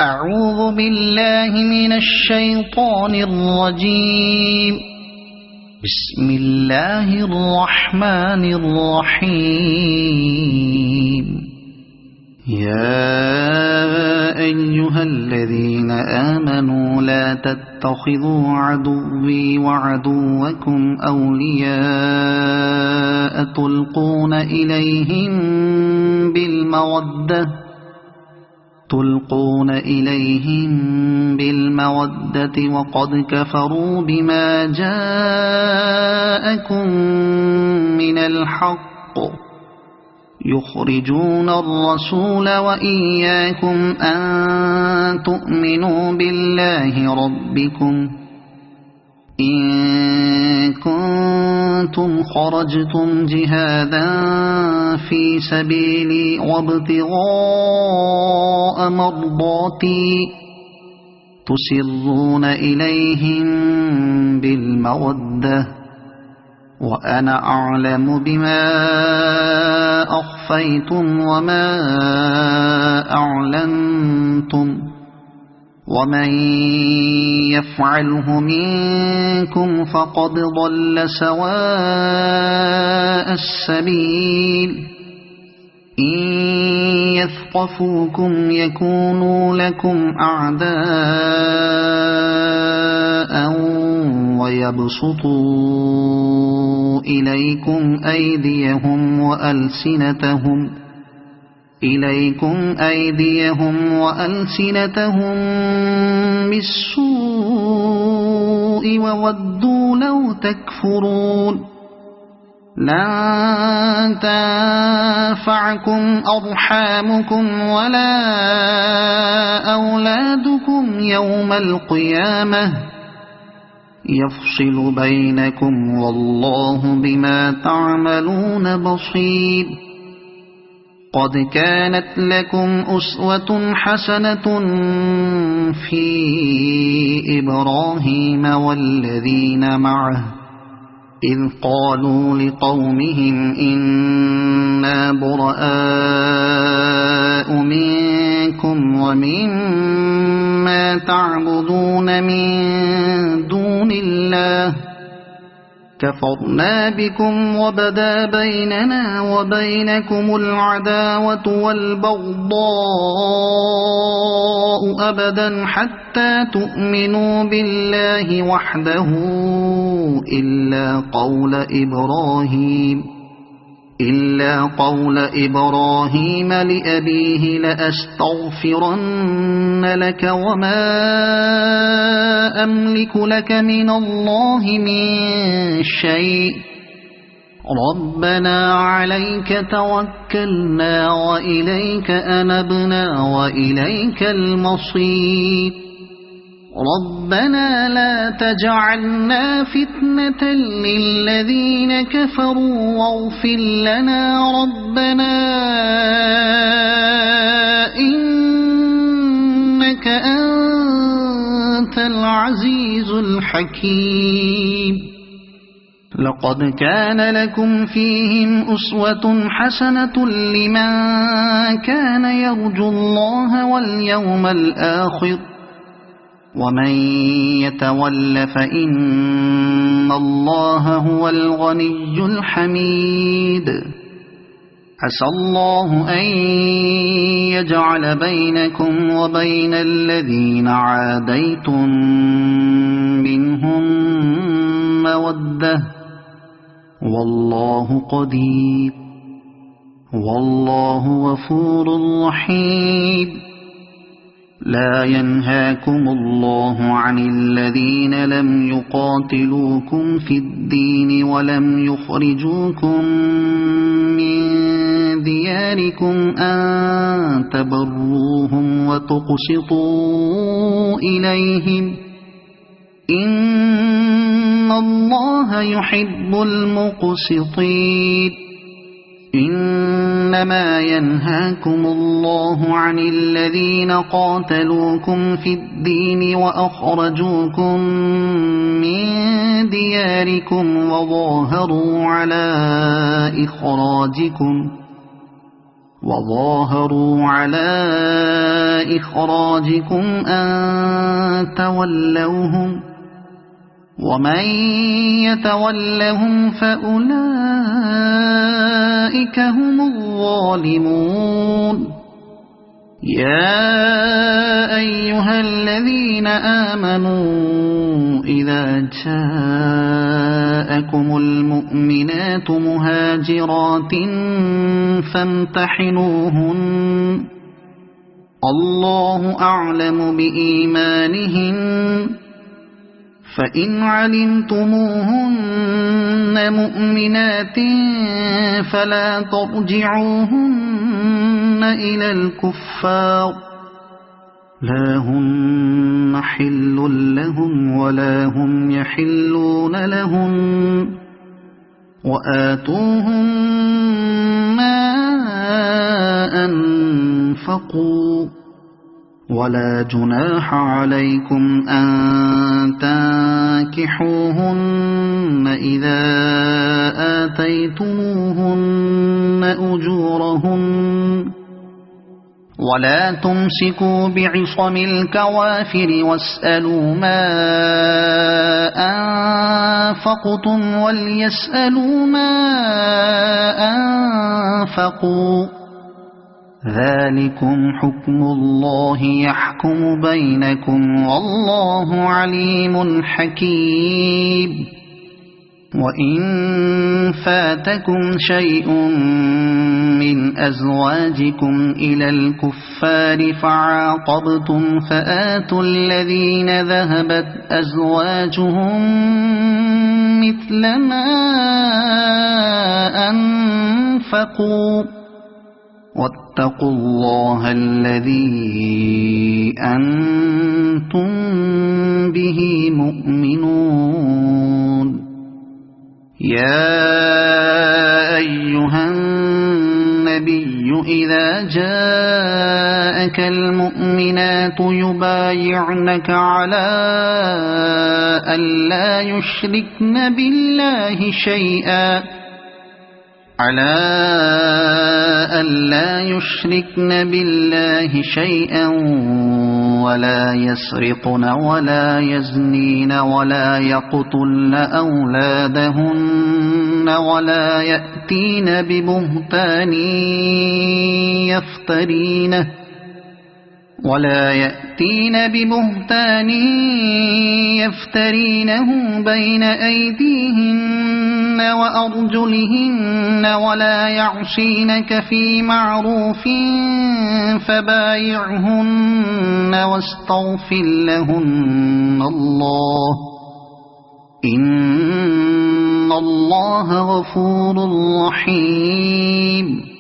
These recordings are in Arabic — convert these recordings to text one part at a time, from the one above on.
أعوذ بالله من الشيطان الرجيم. بسم الله الرحمن الرحيم. يا أيها الذين آمنوا لا تتخذوا عدوي وعدوكم أولياء تلقون إليهم بالمودة وقد كفروا بما جاءكم من الحق يخرجون الرسول وإياكم أن تؤمنوا بالله ربكم إن كنتم خرجتم جهادا في سبيلي وابتغاء مرضاتي تسرون إليهم بالمودة وأنا أعلم بما أخفيتم وما أعلنتم ومن يفعله منكم فقد ضل سواء السبيل. إن يثقفوكم يكونوا لكم أعداء ويبسطوا إليكم أيديهم وألسنتهم بالسوء وودوا لو تكفرون. لن تنفعكم أرحامكم ولا أولادكم يوم القيامة يفصل بينكم والله بما تعملون بصير. قد كانت لكم أسوة حسنة في إبراهيم والذين معه إذ قالوا لقومهم إنا براء منكم ومما تعبدون من دون الله كفرنا بكم وبدا بيننا وبينكم العداوة والبغضاء أبدا حتى تؤمنوا بالله وحده إلا قول إبراهيم لأبيه لأستغفرن لك وما أملك لك من الله من شيء ربنا عليك توكلنا وإليك أنبنا وإليك المصير. ربنا لا تجعلنا فتنة للذين كفروا واغفر لنا ربنا إنك أنت العزيز الحكيم. لقد كان لكم فيهم أسوة حسنة لمن كان يرجو الله واليوم الآخر ومن يتول فإن الله هو الغني الحميد. عسى الله أن يجعل بينكم وبين الذين عاديتم منهم مودة والله قدير والله غفور رحيم. لا ينهاكم الله عن الذين لم يقاتلوكم في الدين ولم يخرجوكم من دياركم أن تبروهم وتقسطوا إليهم إن الله يحب المقسطين. إنما ينهاكم الله عن الذين قاتلوكم في الدين وأخرجوكم من دياركم وظاهروا على إخراجكم وظاهروا على إخراجكم أن تولوهم ومن يتولهم فأولئك هم الظالمون يا أيها الذين آمنوا إذا جاءكم المؤمنات مهاجرات فامتحنوهن الله أعلم بإيمانهن فإن علمتموهن مؤمنات فلا ترجعوهن إلى الكفار لا هن حل لهم ولا هم يحلون لهم وآتوهم ما أنفقوا ولا جناح عليكم أن تنكحوهن إذا آتيتموهن أجورهن ولا تمسكوا بعصم الكوافر واسألوا ما أنفقتم وليسألوا ما أنفقوا ذلكم حكم الله يحكم بينكم والله عليم حكيم وإن فاتكم شيء من أزواجكم إلى الكفار فعاقبتم فآتوا الذين ذهبت أزواجهم مثل ما أنفقوا واتقوا الله الذي أنتم به مؤمنون يا أيها النبي إذا جاءك المؤمنات يبايعنك على ألا يشركن بالله شيئا ولا يسرقن ولا يزنين ولا يقتلن أولادهن ولا يأتين ببهتان يفترينه بين أيديهن وأرجلهن ولا يعصينك في معروف فبايعهن واستغفر لهن الله إن الله غفور رحيم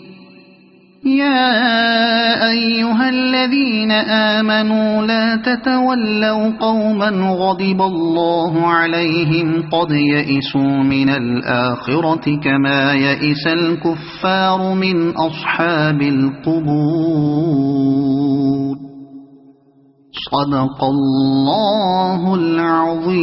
يا أيها الذين آمنوا لا تتولوا قوما غضب الله عليهم قد يئسوا من الآخرة كما يئس الكفار من أصحاب القبور صدق الله العظيم.